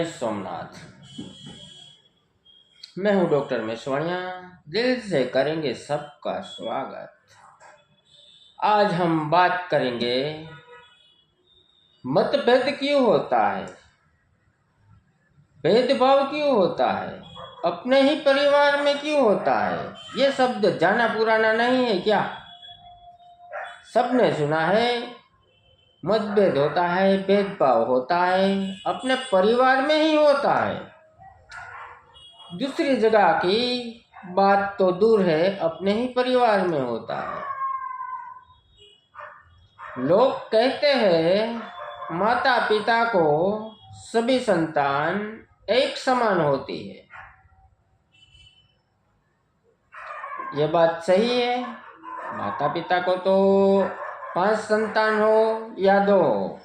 सोमनाथ। मैं हूं डॉक्टर मेश्वाणिया। दिल से करेंगे सबका स्वागत। आज हम बात करेंगे मतभेद क्यों होता है, भेदभाव क्यों होता है, अपने ही परिवार में क्यों होता है। ये शब्द जाना पुराना नहीं है क्या? सबने सुना है। मतभेद होता है, भेदभाव होता है, अपने परिवार में ही होता है। दूसरी जगह की बात तो दूर है, अपने ही परिवार में होता है। लोग कहते हैं माता पिता को सभी संतान एक समान होती है। ये बात सही है। माता पिता को तो 5 संतान हो या 2 हो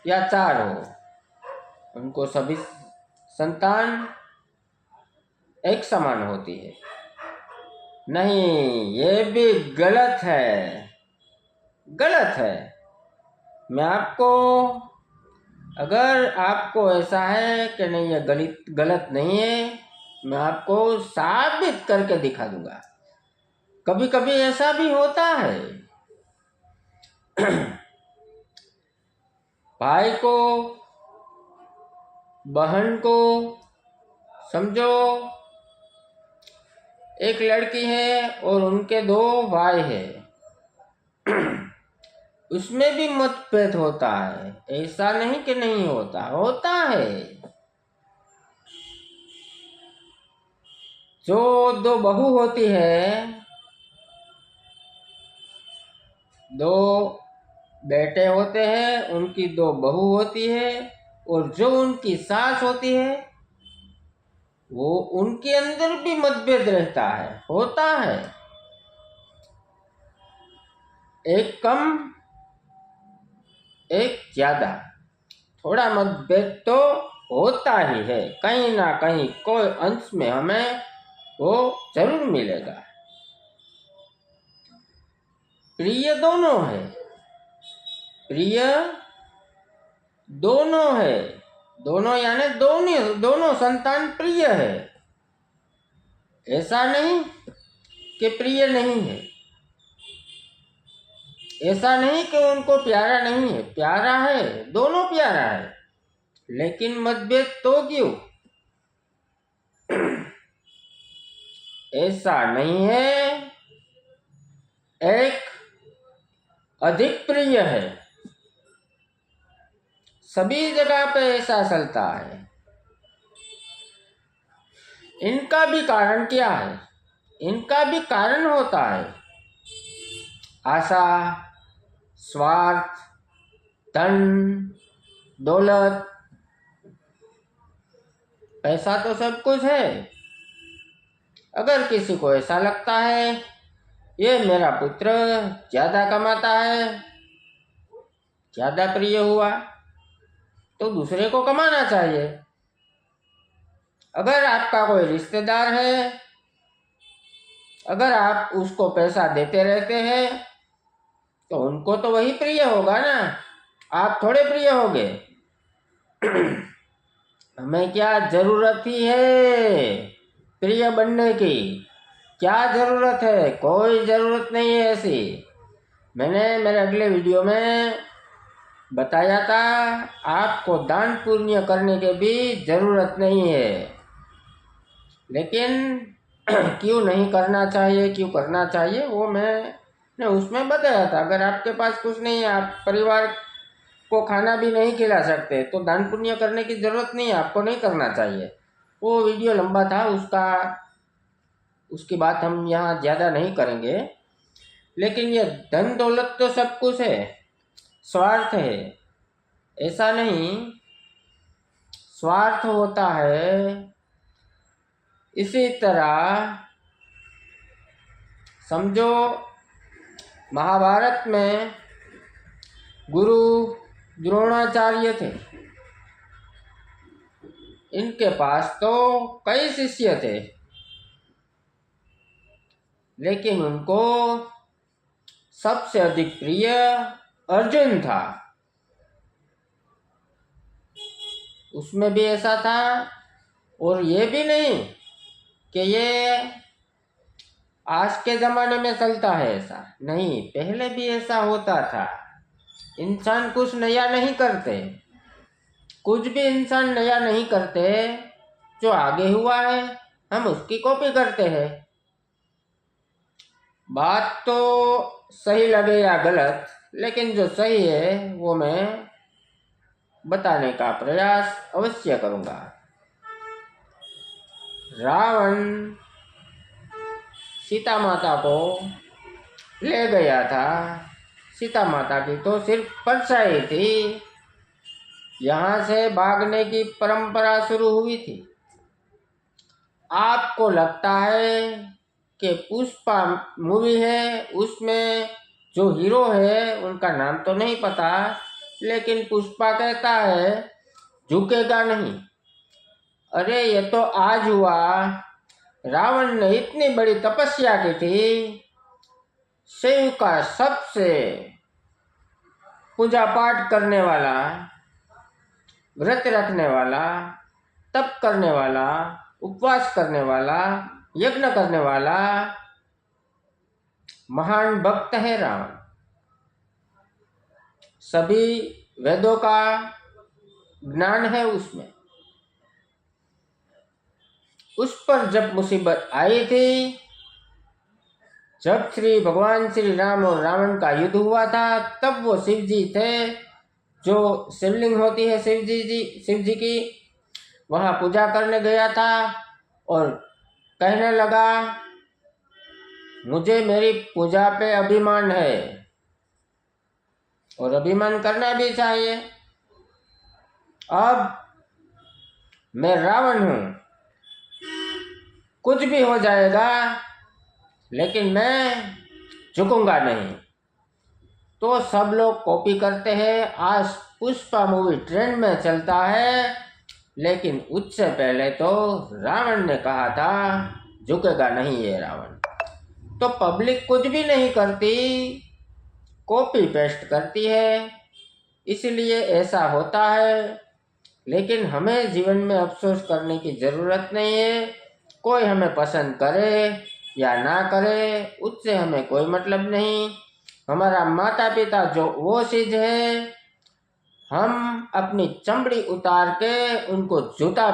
या 4 हो, उनको सभी संतान एक समान होती है। नहीं, ये भी गलत है, गलत है। मैं आपको, अगर आपको ऐसा है कि नहीं ये गलत नहीं है, मैं आपको साबित करके दिखा दूंगा। कभी कभी ऐसा भी होता है। भाई को, बहन को, समझो एक लड़की है और उनके 2 भाई हैं। उसमें भी मतभेद होता है। ऐसा नहीं कि नहीं होता, होता है। जो 2 बहू होती है, 2 बेटे होते हैं, उनकी 2 बहू होती है, और जो उनकी सास होती है वो उनके अंदर भी मतभेद रहता है, होता है। एक कम एक ज्यादा, थोड़ा मतभेद तो होता ही है। कहीं ना कहीं कोई अंश में हमें वो जरूर मिलेगा। प्रिय दोनों है, प्रिय दोनों है, दोनों यानी दोनों संतान प्रिय है। ऐसा नहीं कि प्रिय नहीं है, ऐसा नहीं कि उनको प्यारा नहीं है, प्यारा है, दोनों प्यारा है। लेकिन मतभेद तो क्यों? ऐसा नहीं है एक अधिक प्रिय है, सभी जगह पे ऐसा चलता है। इनका भी कारण क्या है? इनका भी कारण होता है आशा, स्वार्थ, धन दौलत। पैसा तो सब कुछ है। अगर किसी को ऐसा लगता है ये मेरा पुत्र ज्यादा कमाता है, ज्यादा प्रिय हुआ, तो दूसरे को कमाना चाहिए। अगर आपका कोई रिश्तेदार है, अगर आप उसको पैसा देते रहते हैं तो उनको तो वही प्रिय होगा ना, आप थोड़े प्रिय होगे। हमें क्या जरूरत ही है प्रिय बनने की? क्या जरूरत है? कोई जरूरत नहीं है ऐसी। मैंने मेरे अगले वीडियो में बताया था, आपको दान पुण्य करने की भी जरूरत नहीं है। लेकिन क्यों नहीं करना चाहिए, क्यों करना चाहिए, वो मैंने उसमें बताया था। अगर आपके पास कुछ नहीं है, आप परिवार को खाना भी नहीं खिला सकते, तो दान पुण्य करने की जरूरत नहीं है, आपको नहीं करना चाहिए। वो वीडियो लंबा था, उसकी बात हम यहाँ ज़्यादा नहीं करेंगे। लेकिन ये धन दौलत तो सब कुछ है, स्वार्थ है ऐसा नहीं। स्वार्थ होता है। इसी तरह समझो महाभारत में गुरु द्रोणाचार्य थे। इनके पास तो कई शिष्य थे, लेकिन उनको सबसे अधिक प्रिय अर्जुन था। उसमें भी ऐसा था। और ये भी नहीं कि ये आज के ज़माने में चलता है, ऐसा नहीं, पहले भी ऐसा होता था। इंसान कुछ नया नहीं करते, कुछ भी इंसान नया नहीं करते। जो आगे हुआ है हम उसकी कॉपी करते हैं। बात तो सही लगे या गलत, लेकिन जो सही है वो मैं बताने का प्रयास अवश्य करूंगा। रावण सीता माता को ले गया था। सीता माता की तो सिर्फ परछाई थी। यहाँ से भागने की परंपरा शुरू हुई थी। आपको लगता है कि पुष्पा मूवी है, उसमें जो हीरो है उनका नाम तो नहीं पता, लेकिन पुष्पा कहता है झुकेगा नहीं। अरे ये तो आज हुआ। रावण ने इतनी बड़ी तपस्या की थी, शिव का सबसे पूजा पाठ करने वाला, व्रत रखने वाला, तप करने वाला, उपवास करने वाला, यज्ञ करने वाला महान भक्त है रावण। सभी वेदों का ज्ञान है उसमें। उस पर जब मुसीबत आई थी, जब श्री भगवान श्री राम और रावण का युद्ध हुआ था, तब वो शिव जी थे, जो शिवलिंग होती है शिव जी की, वहाँ पूजा करने गया था और कहने लगा मुझे मेरी पूजा पे अभिमान है और अभिमान करना भी चाहिए। अब मैं रावण हूँ, कुछ भी हो जाएगा लेकिन मैं झुकूंगा नहीं। तो सब लोग कॉपी करते हैं। आज पुष्पा मूवी ट्रेंड में चलता है, लेकिन उससे पहले तो रावण ने कहा था झुकेगा नहीं ये रावण। तो पब्लिक कुछ भी नहीं करती, कॉपी पेस्ट करती है, इसलिए ऐसा होता है। लेकिन हमें जीवन में अफसोस करने की ज़रूरत नहीं है। कोई हमें पसंद करे या ना करे, उससे हमें कोई मतलब नहीं। हमारा माता पिता जो वो चीज़ है, हम अपनी चमड़ी उतार के उनको जूता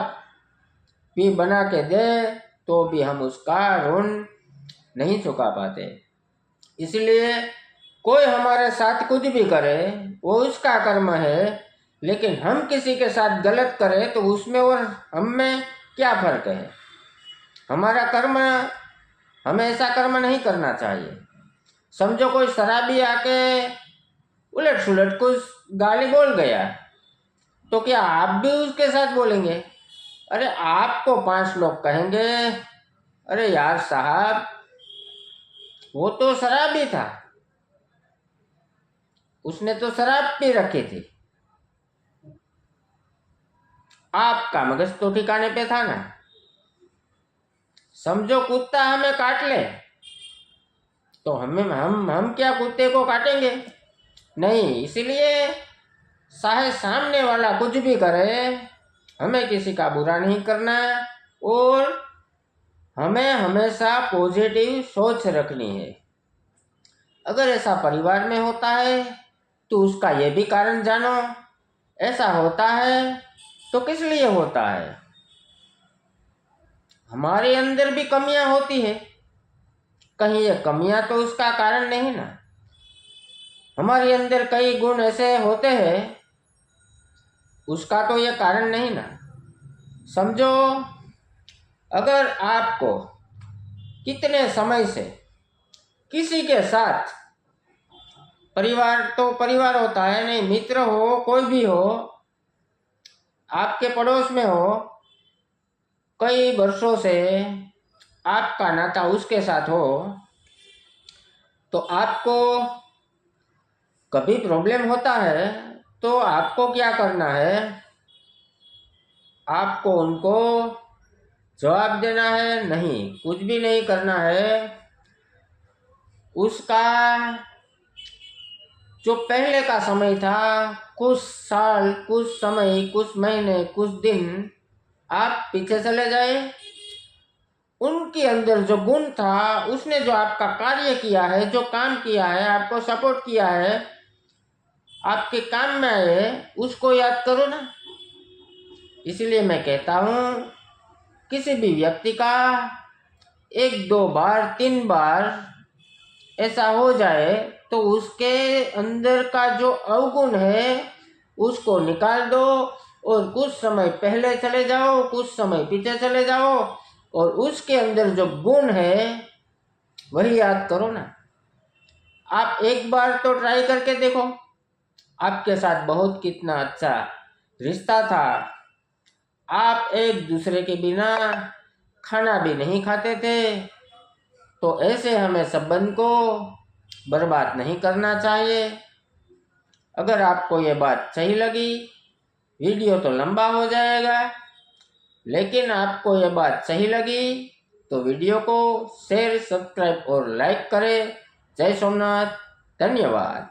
भी बना के दे तो भी हम उसका ऋण नहीं चुका पाते। इसलिए कोई हमारे साथ कुछ भी करे वो उसका कर्म है, लेकिन हम किसी के साथ गलत करें तो उसमें और हम में क्या फर्क है। हमारा कर्म, हमें ऐसा कर्म नहीं करना चाहिए। समझो कोई शराबी आके उलट सुलट कुछ गाली बोल गया, तो क्या आप भी उसके साथ बोलेंगे? अरे आपको 5 लोग कहेंगे अरे यार साहब वो तो शराबी था, उसने तो शराब पी रखी थी। आपका मगज तो ठिकाने पे था ना। समझो कुत्ता हमें काट ले तो हम क्या कुत्ते को काटेंगे? नहीं। इसलिए चाहे सामने वाला कुछ भी करे, हमें किसी का बुरा नहीं करना और हमें हमेशा पॉजिटिव सोच रखनी है। अगर ऐसा परिवार में होता है तो उसका ये भी कारण जानो। ऐसा होता है तो किस लिए होता है? हमारे अंदर भी कमियां होती है, कहीं ये कमियां तो उसका कारण नहीं ना। हमारे अंदर कई गुण ऐसे होते हैं, उसका तो ये कारण नहीं ना। समझो अगर आपको कितने समय से किसी के साथ, परिवार तो परिवार होता है, नहीं मित्र हो कोई भी हो, आपके पड़ोस में हो, कई वर्षों से आपका नाता उसके साथ हो, तो आपको कभी प्रॉब्लम होता है तो आपको क्या करना है? आपको उनको जवाब देना है? नहीं, कुछ भी नहीं करना है। उसका जो पहले का समय था, कुछ साल, कुछ समय, कुछ महीने, कुछ दिन आप पीछे चले जाए, उनके अंदर जो गुण था, उसने जो आपका कार्य किया है, जो काम किया है, आपको सपोर्ट किया है, आपके काम में आए, उसको याद करो ना। इसलिए मैं कहता हूँ, किसी भी व्यक्ति का 1-2 बार 3 बार ऐसा हो जाए तो उसके अंदर का जो अवगुण है उसको निकाल दो और कुछ समय पहले चले जाओ, कुछ समय पीछे चले जाओ और उसके अंदर जो गुण है वही याद करो ना। आप एक बार तो ट्राई करके देखो, आपके साथ बहुत कितना अच्छा रिश्ता था, आप एक दूसरे के बिना खाना भी नहीं खाते थे, तो ऐसे हमें संबंध को बर्बाद नहीं करना चाहिए। अगर आपको ये बात सही लगी, वीडियो तो लंबा हो जाएगा, लेकिन आपको ये बात सही लगी तो वीडियो को शेयर, सब्सक्राइब और लाइक करें। जय सोमनाथ, धन्यवाद।